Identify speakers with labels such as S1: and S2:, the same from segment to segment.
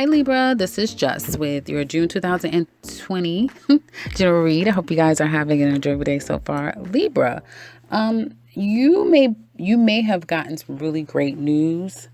S1: Hi Libra, this is Just with your June 2020 general read. I hope you guys are having an enjoyable day so far. Libra, you may have gotten some really great news.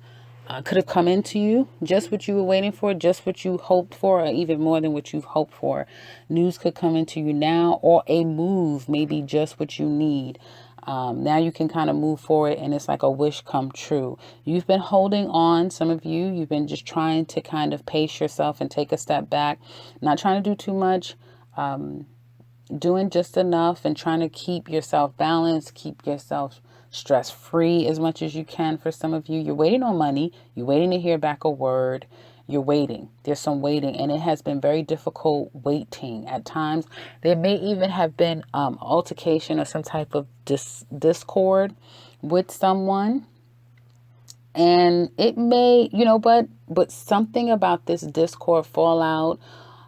S1: Could have come into you, just what you were waiting for, just what you hoped for, or even more than what you've hoped for. News could come into you now, or a move, maybe just what you need. Now you can kind of move forward and it's like a wish come true. You've been holding on, some of you've been just trying to kind of pace yourself and take a step back, not trying to do too much, doing just enough and trying to keep yourself balanced, keep yourself stress free as much as you can. For some of you, you're waiting on money, you're waiting to hear back a word. You're waiting. There's some waiting, and it has been very difficult waiting. At times, there may even have been altercation or some type of discord with someone, and it may, but something about this discord fallout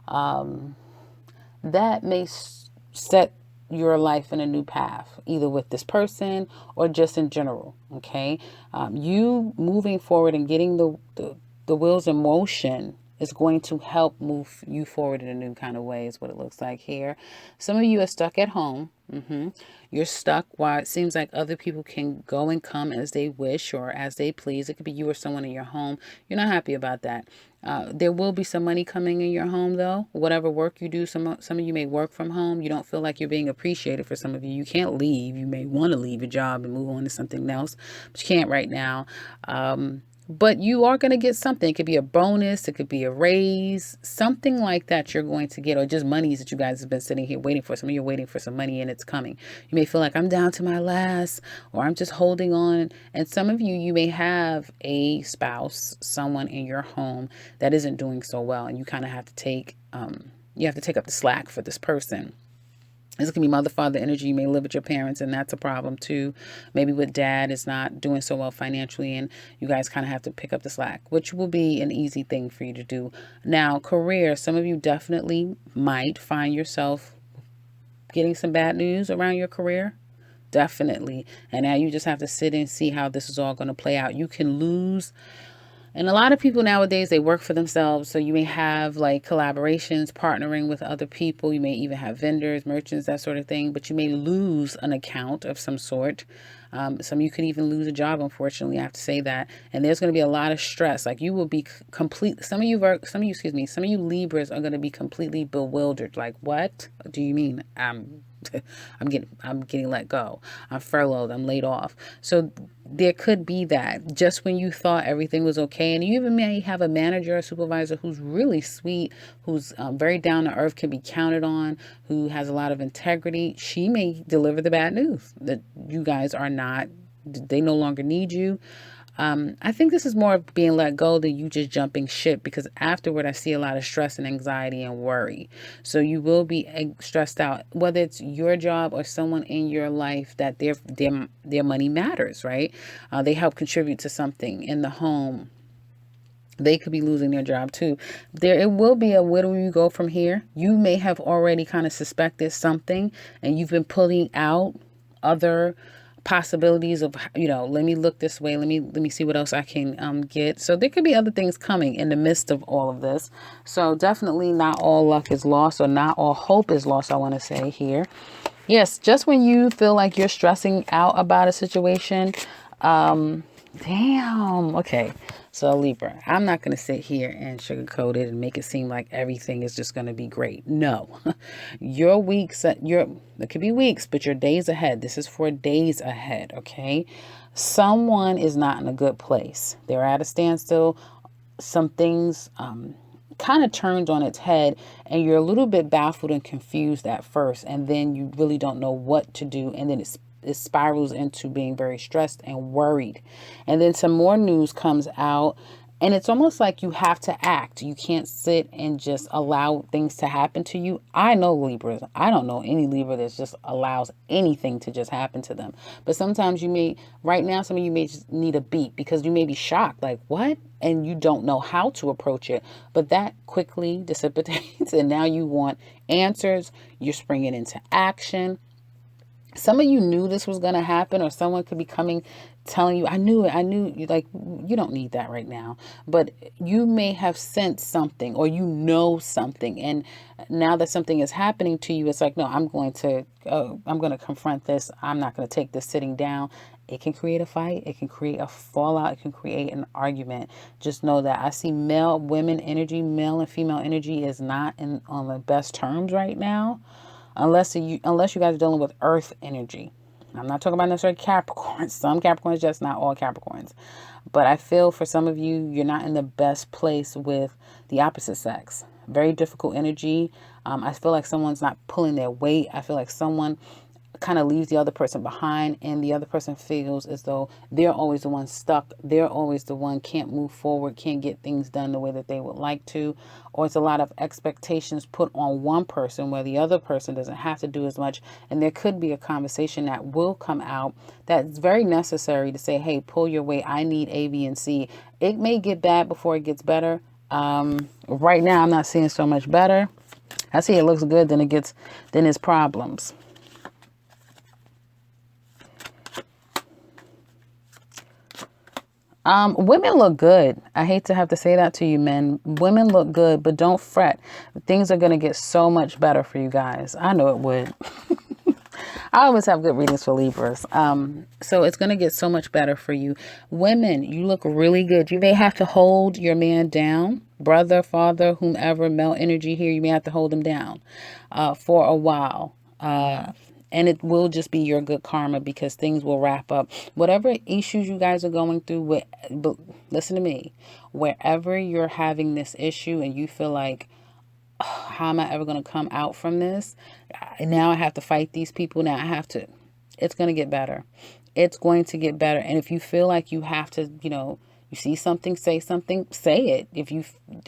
S1: that may set your life in a new path, either with this person or just in general. Okay, you moving forward and getting the wheels in motion is going to help move you forward in a new kind of way, is what it looks like here. Some of you are stuck at home. You're stuck while it seems like other people can go and come as they wish or as they please. It could be you or someone in your home. You're not happy about that. There will be some money coming in your home, though. Whatever work you do, some of you may work from home. You don't feel like you're being appreciated. For some of you, you can't leave. You may want to leave your job and move on to something else, but you can't right now. But you are going to get something. It could be a bonus. It could be a raise, something like that you're going to get, or just monies that you guys have been sitting here waiting for. Some of you are waiting for some money and it's coming. You may feel like I'm down to my last, or I'm just holding on. And some of you may have a spouse, someone in your home that isn't doing so well. And you kind of have to take up the slack for this person. This can be mother, father energy. You may live with your parents, and that's a problem too. Maybe with dad is not doing so well financially, and you guys kind of have to pick up the slack, which will be an easy thing for you to do. Now, career, some of you definitely might find yourself getting some bad news around your career. Definitely. And now you just have to sit and see how this is all going to play out. You can lose. And a lot of people nowadays, they work for themselves. So you may have like collaborations, partnering with other people. You may even have vendors, merchants, that sort of thing. But you may lose an account of some sort. Some of you could even lose a job, unfortunately, I have to say that. And there's going to be a lot of stress. Like you will be some of you Libras are going to be completely bewildered. Like, what do you mean? I'm getting let go. I'm furloughed. I'm laid off. So there could be that just when you thought everything was okay. And you even may have a manager or supervisor who's really sweet, who's very down to earth, can be counted on, who has a lot of integrity. She may deliver the bad news that you guys are not, they no longer need you. I think this is more of being let go than you just jumping ship, because afterward I see a lot of stress and anxiety and worry. So you will be stressed out, whether it's your job or someone in your life that their money matters, right? They help contribute to something in the home. They could be losing their job too. It will be a where do you go from here? You may have already kind of suspected something and you've been pulling out other possibilities of, let me look this way. Let me see what else I can get. So there could be other things coming in the midst of all of this. So definitely not all luck is lost, or not all hope is lost, I want to say here. Yes, just when you feel like you're stressing out about a situation, okay. So Libra, I'm not going to sit here and sugarcoat it and make it seem like everything is just going to be great. No, your weeks, it could be weeks, but your days ahead. This is for days ahead. Okay. Someone is not in a good place. They're at a standstill. Some things, kind of turned on its head, and you're a little bit baffled and confused at first, and then you really don't know what to do, and then it spirals into being very stressed and worried. And then some more news comes out, and it's almost like you have to act. You can't sit and just allow things to happen to you. I know Libras. I don't know any Libra that just allows anything to just happen to them. But sometimes right now, some of you may just need a beat, because you may be shocked, like, what? And you don't know how to approach it. But that quickly dissipates, and now you want answers. You're springing into action. Some of you knew this was going to happen, or someone could be coming telling you, I knew it, I knew. You like, you don't need that right now. But you may have sensed something, or you know something, and now that something is happening to you, it's like, no, I'm going to confront this. I'm not going to take this sitting down. It can create a fight, it can create a fallout, it can create an argument. Just know that I see male women energy, male and female energy is not in on the best terms right now, unless you guys are dealing with earth energy. I'm not talking about necessarily Capricorns. Some Capricorns, just not all Capricorns. But I feel for some of you, you're not in the best place with the opposite sex. Very difficult energy. I feel like someone's not pulling their weight. I feel like someone kind of leaves the other person behind, and the other person feels as though they're always the one stuck. They're always the one can't move forward, can't get things done the way that they would like to, or it's a lot of expectations put on one person where the other person doesn't have to do as much. And there could be a conversation that will come out that's very necessary to say, hey, pull your weight. I need A, B, and C. It may get bad before it gets better. Right now, I'm not seeing so much better. I see it looks good, then it's problems. Women look good. I hate to have to say that to you, men. Women look good, but don't fret. Things are going to get so much better for you guys. I know it would. I always have good readings for Libras. So it's going to get so much better for you. Women, you look really good. You may have to hold your man down. Brother, father, whomever, male energy here, you may have to hold him down for a while. And it will just be your good karma because things will wrap up. Whatever issues you guys are going through, but listen to me. Wherever you're having this issue and you feel like, how am I ever going to come out from this? Now I have to fight these people. Now I have to. It's going to get better. It's going to get better. And if you feel like you have to, you see something, say it. If you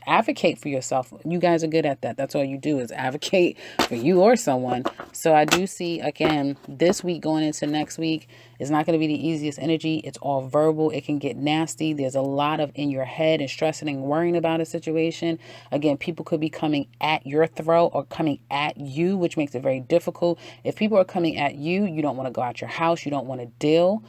S1: advocate for yourself, you guys are good at that. That's all you do is advocate for you or someone. So I do see, again, this week going into next week is not going to be the easiest energy. It's all verbal. It can get nasty. There's a lot of in your head and stressing and worrying about a situation. Again, people could be coming at your throat or coming at you, which makes it very difficult. If people are coming at you, you don't want to go out your house. You don't want to deal.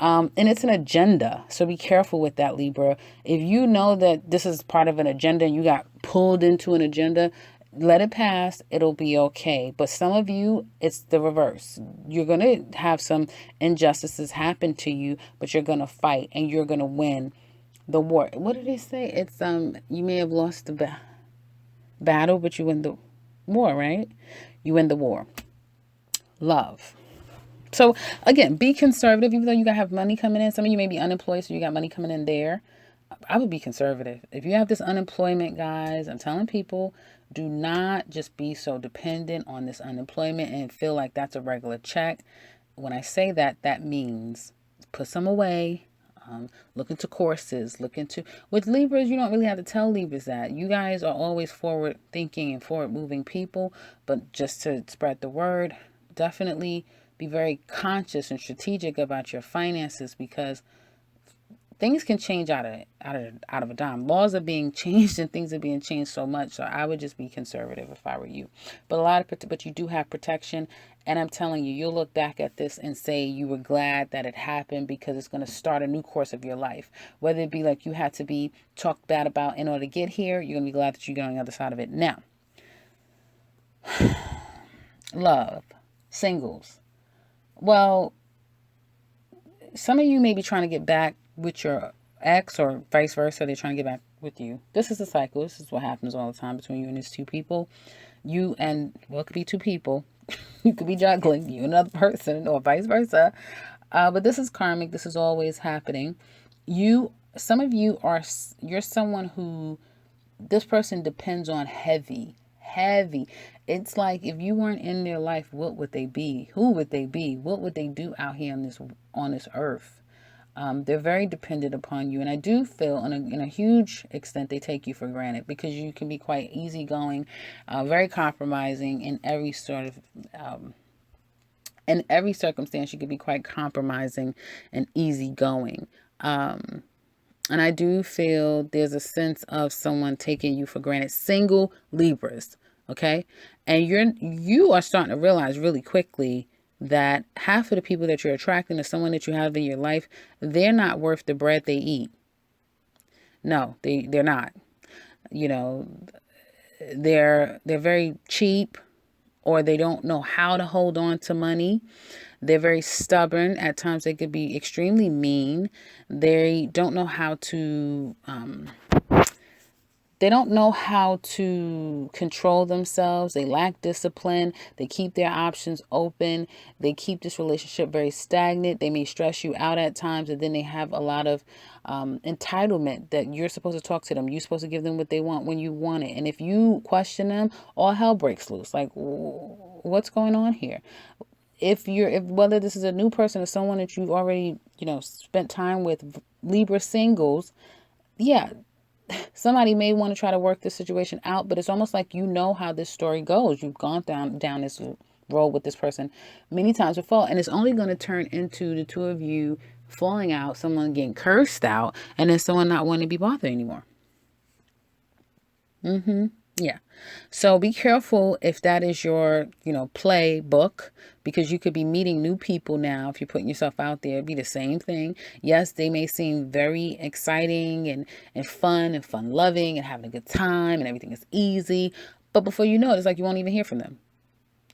S1: And it's an agenda. So be careful with that, Libra. If you know that this is part of an agenda and you got pulled into an agenda, let it pass. It'll be okay. But some of you, it's the reverse. You're going to have some injustices happen to you, but you're going to fight and you're going to win the war. What did they say? It's, you may have lost the battle, but you win the war, right? You win the war. Love. So again, be conservative, even though you have money coming in. Some of you may be unemployed, so you got money coming in there. I would be conservative. If you have this unemployment, guys, I'm telling people, do not just be so dependent on this unemployment and feel like that's a regular check. When I say that, that means put some away. Look into courses, with Libras, you don't really have to tell Libras that. You guys are always forward thinking and forward moving people, but just to spread the word, definitely be very conscious and strategic about your finances because things can change out of a dime. Laws are being changed and things are being changed so much. So I would just be conservative if I were you. But you do have protection, and I'm telling you, you'll look back at this and say you were glad that it happened because it's going to start a new course of your life. Whether it be like you had to be talked bad about in order to get here, you're going to be glad that you get on the other side of it. Now, love, singles. Well, some of you may be trying to get back with your ex or vice versa. They're trying to get back with you. This is a cycle. This is what happens all the time between you and these two people. It could be two people. You could be juggling you and another person or vice versa. But this is karmic. This is always happening. Some of you you're someone who this person depends on heavy. It's like if you weren't in their life, what would they be? Who would they be? What would they do out here on this earth? They're very dependent upon you, and I do feel, in a huge extent, they take you for granted because you can be quite easygoing, very compromising in every in every circumstance. You can be quite compromising and easygoing. And I do feel there's a sense of someone taking you for granted. Single Libras, okay? And you are starting to realize really quickly that half of the people that you're attracting to someone that you have in your life, they're not worth the bread they eat. No, they're not. You know, they're very cheap, or they don't know how to hold on to money. They're very stubborn. At times they could be extremely mean. They don't know how to control themselves. They lack discipline. They keep their options open. They keep this relationship very stagnant. They may stress you out at times, and then they have a lot of entitlement that you're supposed to talk to them. You're supposed to give them what they want when you want it. And if you question them, all hell breaks loose. Like, what's going on here? If whether this is a new person or someone that you've already, spent time with, Libra singles, yeah, somebody may want to try to work this situation out, but it's almost like you know how this story goes. You've gone down this road with this person many times before, and it's only going to turn into the two of you falling out, someone getting cursed out, and then someone not wanting to be bothered anymore. Yeah. So be careful if that is your, playbook, because you could be meeting new people now. If you're putting yourself out there, it'd be the same thing. Yes, they may seem very exciting and fun loving and having a good time and everything is easy. But before you know it, it's like you won't even hear from them.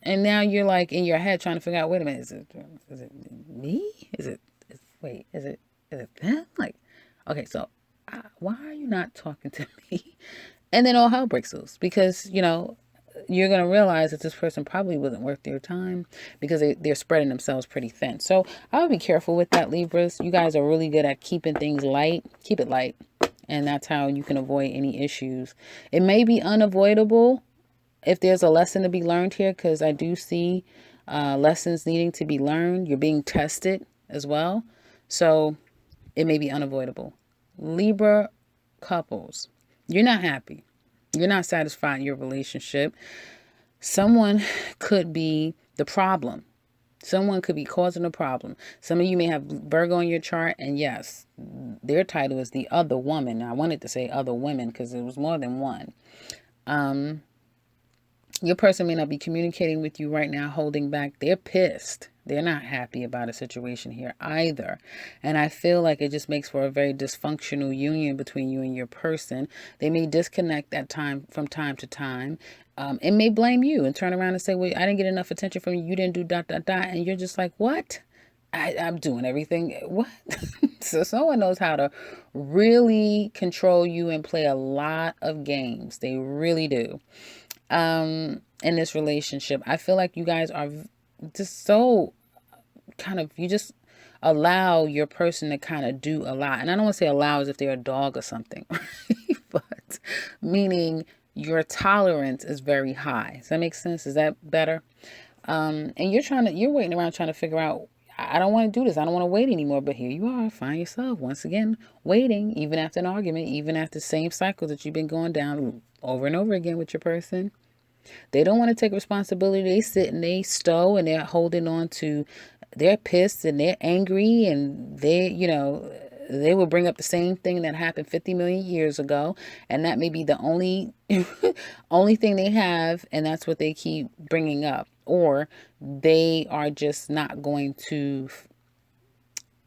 S1: And now you're like in your head trying to figure out, wait a minute, is it me? Is it them? Like, okay, so why are you not talking to me? And then all hell breaks loose, because, you're going to realize that this person probably wasn't worth their time, because they're spreading themselves pretty thin. So I would be careful with that, Libras. You guys are really good at keeping things light. Keep it light. And that's how you can avoid any issues. It may be unavoidable if there's a lesson to be learned here, because I do see lessons needing to be learned. You're being tested as well. So it may be unavoidable. Libra couples, you're not happy. You're not satisfied in your relationship. Someone could be the problem. Someone could be causing a problem. Some of you may have Virgo in your chart, and yes, their title is the other woman. Now, I wanted to say other women because it was more than one. Your person may not be communicating with you right now, holding back. They're pissed. They're not happy about a situation here either. And I feel like it just makes for a very dysfunctional union between you and your person. They may disconnect from time to time. And may blame you and turn around and say, well, I didn't get enough attention from you. You didn't do ... And you're just like, what? I'm doing everything. What? So someone knows how to really control you and play a lot of games. They really do. In this relationship, I feel like you guys are just so you just allow your person to kind of do a lot. And I don't want to say allow as if they're a dog or something, right? But meaning your tolerance is very high. Does that make sense? Is that better? And you're waiting around trying to figure out, I don't want to do this. I don't want to wait anymore. But here you are, find yourself once again waiting, even after an argument, even after the same cycle that you've been going down over and over again with your person. They don't want to take responsibility. They sit and they stow and they're holding on to, they're pissed and they're angry, and they will bring up the same thing that happened 50 million years ago. And that may be the only thing they have. And that's what they keep bringing up. Or they are just not going to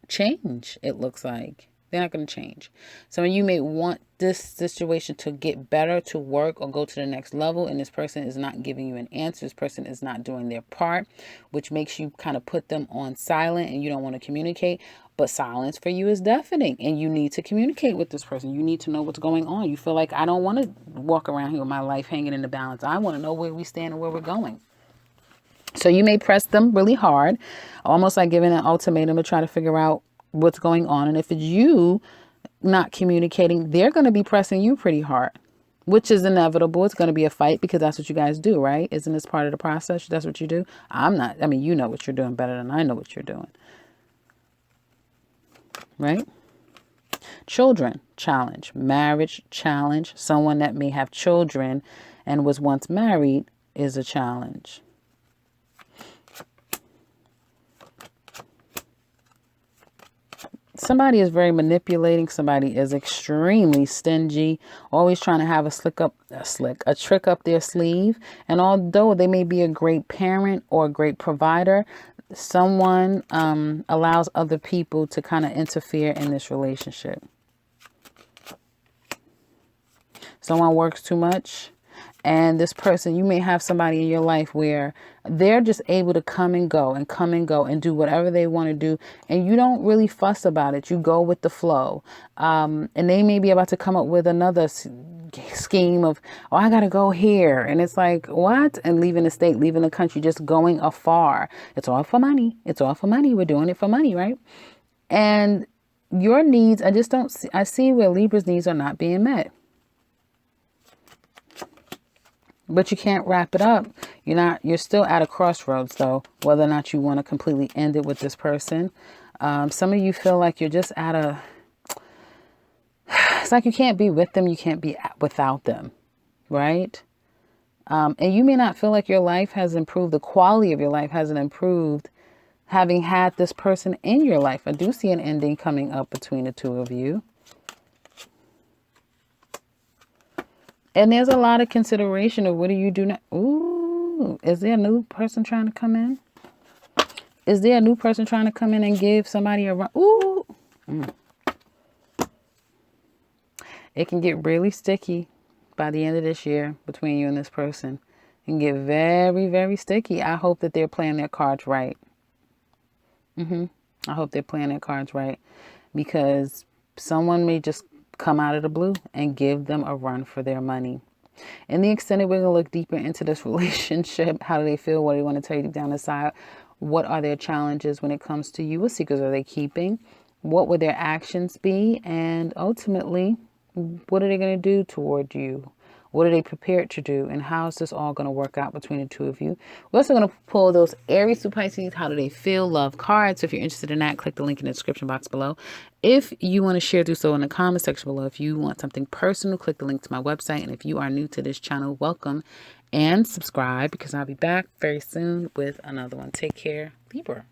S1: change, it looks like. They're not going to change. Some of you may want this situation to get better, to work, or go to the next level, and this person is not giving you an answer. This person is not doing their part, which makes you kind of put them on silent, and you don't want to communicate. But silence for you is deafening, and you need to communicate with this person. You need to know what's going on. You feel like, I don't want to walk around here with my life hanging in the balance. I want to know where we stand and where we're going. So you may press them really hard, almost like giving an ultimatum to try to figure out what's going on. And if it's you not communicating, they're going to be pressing you pretty hard, which is inevitable. It's going to be a fight, because that's what you guys do, right? Isn't this part of the process? That's what you do. You know what you're doing better than I know what you're doing, right? Children challenge, marriage challenge. Someone that may have children and was once married is a challenge. Somebody is very manipulating. Somebody is extremely stingy, always trying to have a trick up their sleeve. And although they may be a great parent or a great provider, Someone allows other people to kind of interfere in this relationship. Someone works too much. And this person, you may have somebody in your life where they're just able to come and go and come and go and do whatever they want to do. And you don't really fuss about it. You go with the flow. And they may be about to come up with another scheme of, oh, I got to go here. And it's like, what? And leaving the state, leaving the country, just going afar. It's all for money. It's all for money. We're doing it for money, right? And your needs, I just don't see, I see where Libra's needs are not being met. But you can't wrap it up. You're still at a crossroads though, whether or not you want to completely end it with this person. Some of you feel like you're just it's like you can't be with them. You can't be without them. Right. And you may not feel like your life has improved. The quality of your life hasn't improved having had this person in your life. I do see an ending coming up between the two of you. And there's a lot of consideration of what do you do now? Ooh, is there a new person trying to come in? Is there a new person trying to come in and give somebody a run? Ooh. It can get really sticky by the end of this year between you and this person. It can get very, very sticky. I hope that they're playing their cards right. I hope they're playing their cards right, because someone may just come out of the blue and give them a run for their money. In the extended, we're going to look deeper into this relationship. How do they feel? What do they want to tell you deep down inside? What are their challenges when it comes to you? What secrets are they keeping? What would their actions be? And ultimately, what are they going to do toward you? What are they prepared to do? And how is this all going to work out between the two of you? We're also going to pull those Aries to Pisces. How do they feel? Love cards. So if you're interested in that, click the link in the description box below. If you want to share, do so in the comment section below. If you want something personal, click the link to my website. And if you are new to this channel, welcome and subscribe, because I'll be back very soon with another one. Take care, Libra.